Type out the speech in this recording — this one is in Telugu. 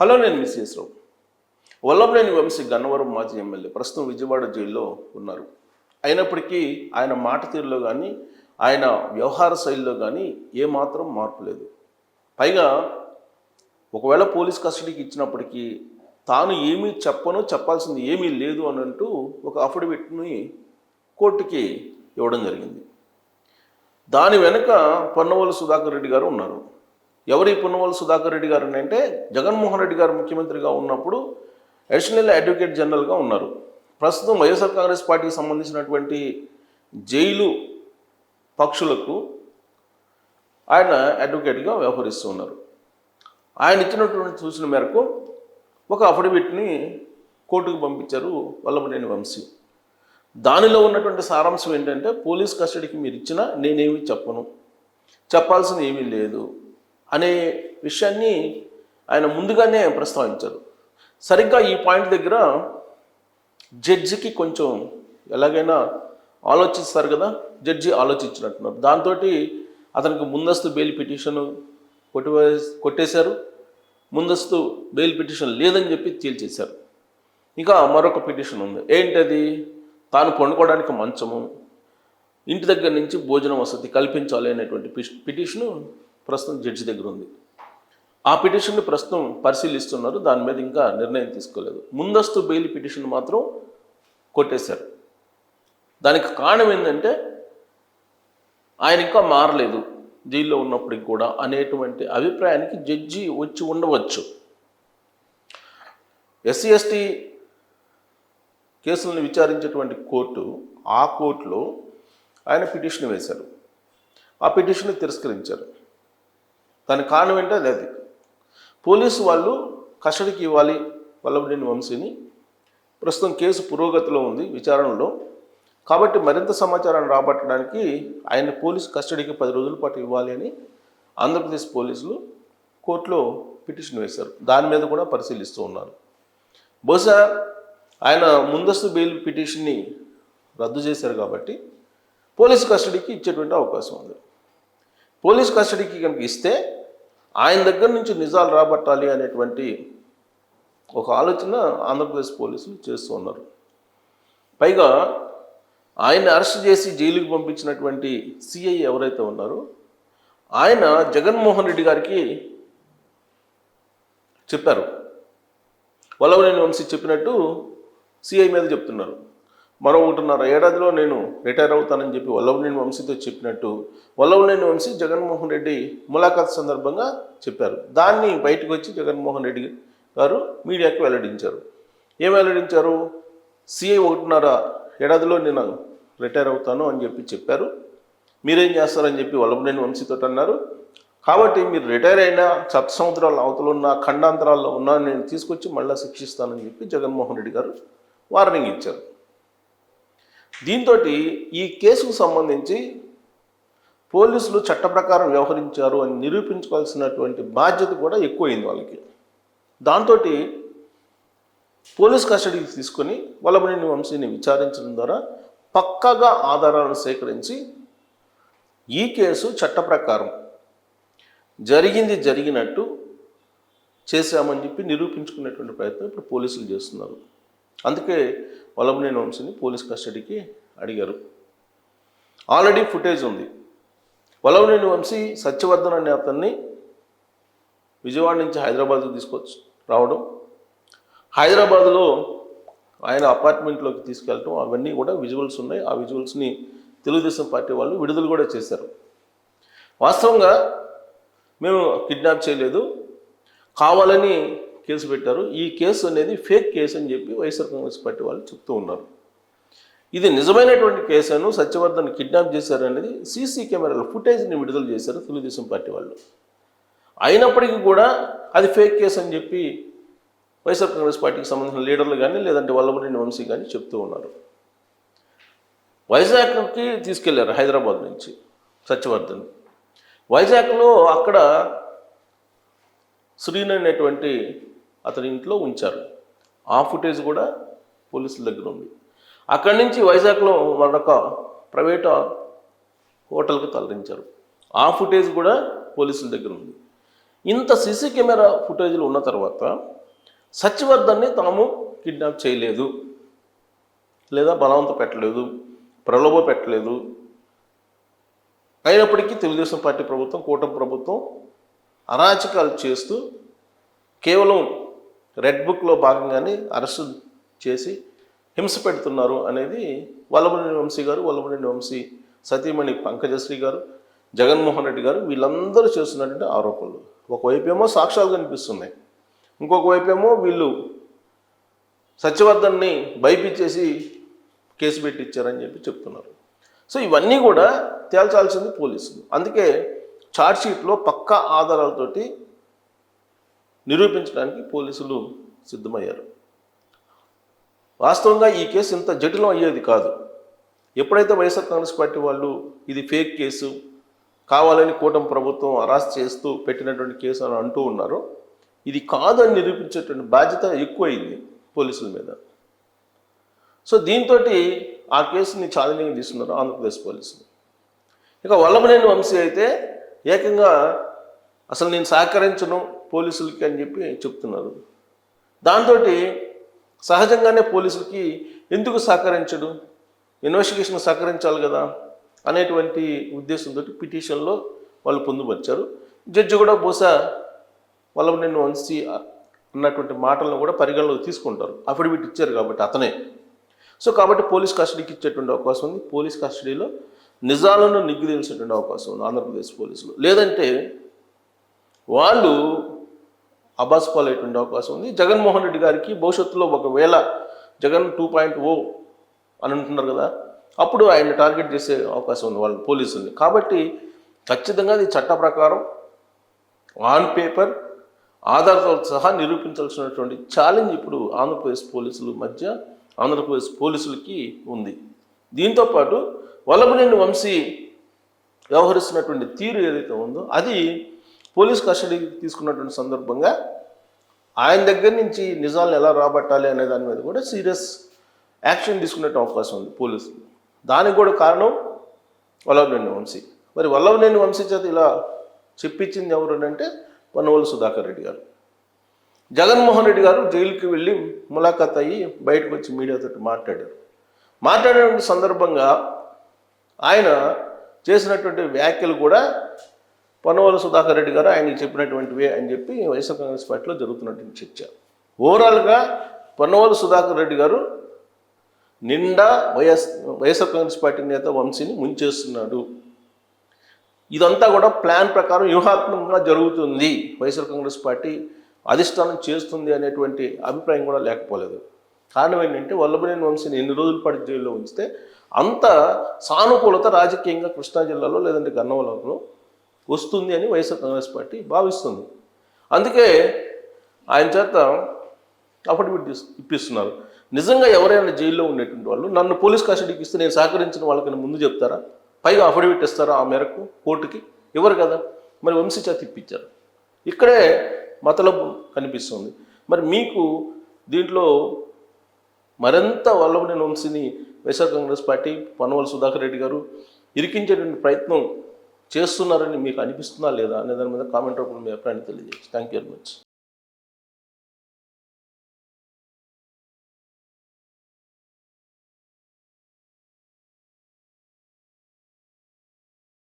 హలో, నేను మిస్ రావు. వల్లభనేని వంశీ గన్నవరం మాజీ ఎమ్మెల్యే ప్రస్తుతం విజయవాడ జైల్లో ఉన్నారు. అయినప్పటికీ ఆయన మాట తీరులో కానీ ఆయన వ్యవహార శైలిలో కానీ ఏమాత్రం మార్పు లేదు. పైగా ఒకవేళ పోలీస్ కస్టడీకి ఇచ్చినప్పటికీ తాను ఏమీ చెప్పాల్సింది ఏమీ లేదు అని అంటూ ఒక అఫిడవిట్ని కోర్టుకి ఇవ్వడం జరిగింది. దాని వెనుక పొన్నవోలు సుధాకర్ రెడ్డి గారు ఉన్నారు. ఎవరి పొన్నవోలు సుధాకర్ రెడ్డి గారు అంటే జగన్మోహన్ రెడ్డి గారు ముఖ్యమంత్రిగా ఉన్నప్పుడు అడిషనల్ అడ్వకేట్ జనరల్గా ఉన్నారు. ప్రస్తుతం వైఎస్ఆర్ కాంగ్రెస్ పార్టీకి సంబంధించినటువంటి జైలు పక్షులకు ఆయన అడ్వకేట్గా వ్యవహరిస్తూ ఉన్నారు. ఆయన ఇచ్చినటువంటి సూచన మేరకు ఒక అఫిడవిట్ని కోర్టుకు పంపించారు వల్లభనేని వంశీ. దానిలో ఉన్నటువంటి సారాంశం ఏంటంటే, పోలీస్ కస్టడీకి మీరు ఇచ్చినా నేనేమి చెప్పాల్సింది ఏమీ లేదు అనే విషయాన్ని ఆయన ముందుగానే ప్రస్తావించారు. సరిగ్గా ఈ పాయింట్ దగ్గర జడ్జికి కొంచెం ఎలాగైనా ఆలోచిస్తారు కదా, జడ్జి ఆలోచించినట్టున్నారు. దాంతో అతనికి ముందస్తు బెయిల్ పిటిషన్ కొట్టేశారు. ముందస్తు బెయిల్ పిటిషన్ లేదని చెప్పి తేల్చేశారు. ఇంకా మరొక పిటిషన్ ఉంది. ఏంటది? తాను పండుకోవడానికి మంచము, ఇంటి దగ్గర నుంచి భోజన వసతి కల్పించాలి అనేటువంటి పిటిషను ప్రస్తుతం జడ్జి దగ్గర ఉంది. ఆ పిటిషన్ని ప్రస్తుతం పరిశీలిస్తున్నారు. దాని మీద ఇంకా నిర్ణయం తీసుకోలేదు. ముందస్తు బెయిల్ పిటిషన్ మాత్రం కొట్టేశారు. దానికి కారణం ఏంటంటే, ఆయన ఇంకా మారలేదు జైల్లో ఉన్నప్పటికి కూడా అనేటువంటి అభిప్రాయానికి జడ్జి వచ్చి ఉండవచ్చు. ఎస్సీ ఎస్టీ కేసులను విచారించేటువంటి కోర్టు, ఆ కోర్టులో ఆయన పిటిషన్ వేశారు. ఆ పిటిషన్ని తిరస్కరించారు. దానికి కారణం ఏంటో అది పోలీసు వాళ్ళు కస్టడీకి ఇవ్వాలి వల్లభనేని వంశీని. ప్రస్తుతం కేసు పురోగతిలో ఉంది, విచారణలో. కాబట్టి మరింత సమాచారాన్ని రాబట్టడానికి ఆయన పోలీసు కస్టడీకి 10 రోజుల పాటు ఇవ్వాలి అని ఆంధ్రప్రదేశ్ పోలీసులు కోర్టులో పిటిషన్ వేశారు. దాని మీద కూడా పరిశీలిస్తూ ఉన్నారు. బహుశా ఆయన ముందస్తు బెయిల్ పిటిషన్ని రద్దు చేశారు కాబట్టి పోలీసు కస్టడీకి ఇచ్చేటువంటి అవకాశం ఉంది. పోలీసు కస్టడీకి కనుక ఇస్తే ఆయన దగ్గర నుంచి నిజాలు రాబట్టాలి అనేటువంటి ఒక ఆలోచన ఆంధ్రప్రదేశ్ పోలీసులు చేస్తూ ఉన్నారు. పైగా ఆయన్ని అరెస్ట్ చేసి జైలుకి పంపించినటువంటి సిఐ ఎవరైతే ఉన్నారో ఆయన జగన్మోహన్ రెడ్డి గారికి చెప్పారు. వల్లభనేని వంశీ చెప్పినట్టు సిఐ మీద చెప్తున్నారు. మరో 1.5 ఏడాదిలో నేను రిటైర్ అవుతానని చెప్పి వల్లభనేని వంశీతో చెప్పినట్టు వల్లభనేని వంశీ జగన్మోహన్ రెడ్డి ములాఖాత్ సందర్భంగా చెప్పారు. దాన్ని బయటకు వచ్చి జగన్మోహన్ రెడ్డి గారు మీడియాకి వెల్లడించారు. ఏం వెల్లడించారు? సిఐ 1.5 ఏడాదిలో నేను రిటైర్ అవుతాను అని చెప్పి చెప్పారు. మీరేం చేస్తారని చెప్పి వల్లభనేని వంశీతో అన్నారు. కాబట్టి మీరు రిటైర్ అయినా సప్త సముద్రాల అవతల ఉన్న ఖండాంతరాల్లో ఉన్నా నేను తీసుకొచ్చి మళ్ళీ శిక్షిస్తానని చెప్పి జగన్మోహన్ రెడ్డి గారు వార్నింగ్ ఇచ్చారు. దీంతో ఈ కేసుకు సంబంధించి పోలీసులు చట్ట ప్రకారం వ్యవహరించారు అని నిరూపించుకోవాల్సినటువంటి బాధ్యత కూడా ఎక్కువైంది వాళ్ళకి. దాంతో పోలీస్ కస్టడీకి తీసుకొని వల్లభనేని వంశీని విచారించడం ద్వారా పక్కాగా ఆధారాలను సేకరించి ఈ కేసు చట్ట ప్రకారం జరిగినట్టు చేశామని చెప్పి నిరూపించుకునేటువంటి ప్రయత్నం ఇప్పుడు పోలీసులు చేస్తున్నారు. అందుకే వల్లభనేని వంశీని పోలీస్ కస్టడీకి అడిగారు. ఆల్రెడీ ఫుటేజ్ ఉంది. వల్లభనేని వంశీ సత్యవర్ధన్ అనే అతన్ని విజయవాడ నుంచి హైదరాబాద్కు తీసుకొచ్చి రావడం, హైదరాబాద్లో ఆయన అపార్ట్మెంట్లోకి తీసుకెళ్ళటం, అవన్నీ కూడా విజువల్స్ ఉన్నాయి. ఆ విజువల్స్ని తెలుగుదేశం పార్టీ వాళ్ళు విడుదల కూడా చేశారు. వాస్తవంగా మేము కిడ్నాప్ చేయలేదు, కావాలని కేసు పెట్టారు, ఈ కేసు అనేది ఫేక్ కేసు అని చెప్పి వైఎస్ఆర్ కాంగ్రెస్ పార్టీ వాళ్ళు చెప్తూ ఉన్నారు. ఇది నిజమైనటువంటి కేసును సత్యవర్ధన్ కిడ్నాప్ చేశారనేది సీసీ కెమెరాల ఫుటేజ్ని విడుదల చేశారు తెలుగుదేశం పార్టీ వాళ్ళు. అయినప్పటికీ కూడా అది ఫేక్ కేసు అని చెప్పి వైఎస్ఆర్ కాంగ్రెస్ పార్టీకి సంబంధించిన లీడర్లు కానీ లేదంటే వల్లభనేని వంశీ కానీ చెప్తూ ఉన్నారు. వైజాగ్కి తీసుకెళ్లారు హైదరాబాద్ నుంచి సత్యవర్ధన్. వైజాగ్లో అక్కడ శ్రీను అనేటువంటి అతని ఇంట్లో ఉంచారు. ఆ ఫుటేజ్ కూడా పోలీసుల దగ్గర ఉంది. అక్కడి నుంచి వైజాగ్లో మరొక ప్రైవేట్ హోటల్కి తరలించారు. ఆ ఫుటేజ్ కూడా పోలీసుల దగ్గర ఉంది. ఇంత సీసీ కెమెరా ఫుటేజ్లు ఉన్న తర్వాత సత్యవర్ధన్ని తాము కిడ్నాప్ చేయలేదు, లేదా బలవంత పెట్టలేదు, ప్రలోభ పెట్టలేదు. అయినప్పటికీ తెలుగుదేశం పార్టీ ప్రభుత్వం, కూటమి ప్రభుత్వం అరాచకాలు చేస్తూ కేవలం రెడ్ బుక్లో భాగంగానే అరెస్టు చేసి హింస పెడుతున్నారు అనేది వల్లభనేని వంశీ గారు, వల్లభనేని వంశీ సతీమణి పంకజశ్రీ గారు, జగన్మోహన్ రెడ్డి గారు వీళ్ళందరూ చేస్తున్నటువంటి ఆరోపణలు. ఒకవైపు ఏమో సాక్ష్యాలు కనిపిస్తున్నాయి, ఇంకొక వైపు ఏమో వీళ్ళు సత్యవర్ధన్ని భయపించేసి కేసు పెట్టించారని చెప్పి చెప్తున్నారు. సో ఇవన్నీ కూడా తేల్చాల్సింది పోలీసులు. అందుకే ఛార్జ్షీట్లో పక్కా ఆధారాలతోటి నిరూపించడానికి పోలీసులు సిద్ధమయ్యారు. వాస్తవంగా ఈ కేసు ఇంత జటిలం అయ్యేది కాదు. ఎప్పుడైతే వైఎస్ఆర్ కాంగ్రెస్ పార్టీ వాళ్ళు ఇది ఫేక్ కేసు, కావాలని కూటమి ప్రభుత్వం అరెస్ట్ చేస్తూ పెట్టినటువంటి కేసు అని అంటూ ఉన్నారో, ఇది కాదని నిరూపించేటువంటి బాధ్యత ఎక్కువైంది పోలీసుల మీద. సో దీంతో ఆ కేసుని ఛాలెంజింగ్ తీసుకున్నారు ఆంధ్రప్రదేశ్ పోలీసులు. ఇక వల్లభనేని వంశీ అయితే ఏకంగా అసలు నేను సహకరించను పోలీసులకి అని చెప్పి చెప్తున్నారు. దాంతో సహజంగానే పోలీసులకి ఎందుకు సహకరించడు, ఇన్వెస్టిగేషన్ సహకరించాలి కదా అనేటువంటి ఉద్దేశంతో పిటిషన్లో వాళ్ళు పొందుపరిచారు. జడ్జి కూడా బహుశా వల్లభనేని వంశీ అన్నటువంటి మాటలను కూడా పరిగణలోకి తీసుకుంటారు. అఫిడవిట్ ఇచ్చారు కాబట్టి అతనే. సో కాబట్టి పోలీస్ కస్టడీకి ఇచ్చేటువంటి అవకాశం ఉంది. పోలీస్ కస్టడీలో నిజాలను నిగ్గు తెలిసేటువంటి అవకాశం ఉంది ఆంధ్రప్రదేశ్ పోలీసులు. లేదంటే వాళ్ళు అబాస్పాలయ్యేటువంటి అవకాశం ఉంది. జగన్మోహన్ రెడ్డి గారికి భవిష్యత్తులో ఒకవేళ జగన్ 2.0 అని అంటున్నారు కదా, అప్పుడు ఆయన టార్గెట్ చేసే అవకాశం ఉంది వాళ్ళ పోలీసుల్ని. కాబట్టి ఖచ్చితంగా అది చట్ట ప్రకారం ఆన్ పేపర్ ఆధారాలతో సహా నిరూపించాల్సినటువంటి ఛాలెంజ్ ఇప్పుడు ఆంధ్రప్రదేశ్ పోలీసుల మధ్య ఆంధ్రప్రదేశ్ పోలీసులకి ఉంది. దీంతోపాటు వల్లభనేని వంశీ వ్యవహరిస్తున్నటువంటి తీరు ఏదైతే ఉందో అది పోలీస్ కస్టడీకి తీసుకున్నటువంటి సందర్భంగా ఆయన దగ్గర నుంచి నిజాలను ఎలా రాబట్టాలి అనే దాని మీద కూడా సీరియస్ యాక్షన్ తీసుకునే అవకాశం ఉంది పోలీసులు. దానికి కూడా కారణం వల్లభనేని వంశీ. మరి వల్లభనేని వంశీ చేత ఇలా చెప్పించింది ఎవరు అంటే పొన్నవోలు సుధాకర్ రెడ్డి గారు. జగన్మోహన్ రెడ్డి గారు జైలుకి వెళ్ళి ములాఖాత్ అయ్యి బయటకు వచ్చి మీడియాతో మాట్లాడిన సందర్భంగా ఆయన చేసినటువంటి వ్యాఖ్యలు కూడా పొన్నవోలు సుధాకర్ రెడ్డి గారు ఆయనకి చెప్పినటువంటివే అని చెప్పి వైఎస్ఆర్ కాంగ్రెస్ పార్టీలో జరుగుతున్నటువంటి చర్చ. ఓవరాల్గా పొన్నవోలు సుధాకర్ రెడ్డి గారు నిండా వైఎస్ఆర్ కాంగ్రెస్ పార్టీ నేత వంశీని ముంచేస్తున్నాడు, ఇదంతా కూడా ప్లాన్ ప్రకారం వ్యూహాత్మకంగా జరుగుతుంది, వైఎస్ఆర్ కాంగ్రెస్ పార్టీ అధిష్టానం చేస్తుంది అనేటువంటి అభిప్రాయం కూడా లేకపోలేదు. కారణం ఏంటంటే వల్లభనేని వంశీని ఎన్ని రోజుల పాటు జైల్లో ఉంచితే అంత సానుకూలత రాజకీయంగా కృష్ణా జిల్లాలో లేదంటే గన్నవరంలో వస్తుంది అని వైఎస్ఆర్ కాంగ్రెస్ పార్టీ భావిస్తుంది. అందుకే ఆయన చేత అఫిడవిట్ ఇప్పిస్తున్నారు. నిజంగా ఎవరైనా జైల్లో ఉండేటువంటి వాళ్ళు నన్ను పోలీస్ కస్టడీకి ఇస్తే నేను సహకరించిన వాళ్ళకన్నా ముందు చెప్తారా? పైగా అఫిడవిట్ ఇస్తారా ఆ మేరకు కోర్టుకి? ఇవ్వరు కదా. మరి వంశీ చేత ఇప్పించారు. ఇక్కడే మతలబు కనిపిస్తుంది. మరి మీకు దీంట్లో మరింత వల్లభనేని వంశీని వైఎస్ఆర్ కాంగ్రెస్ పార్టీ పొన్నవోలు సుధాకర్ రెడ్డి గారు ఇరికించేటువంటి ప్రయత్నం చేస్తున్నారని మీకు అనిపిస్తుందా లేదా అనే దాని మీద కామెంట్ రూపంలో మీ అభిప్రాయాన్ని తెలియజేయండి. Thank you very much.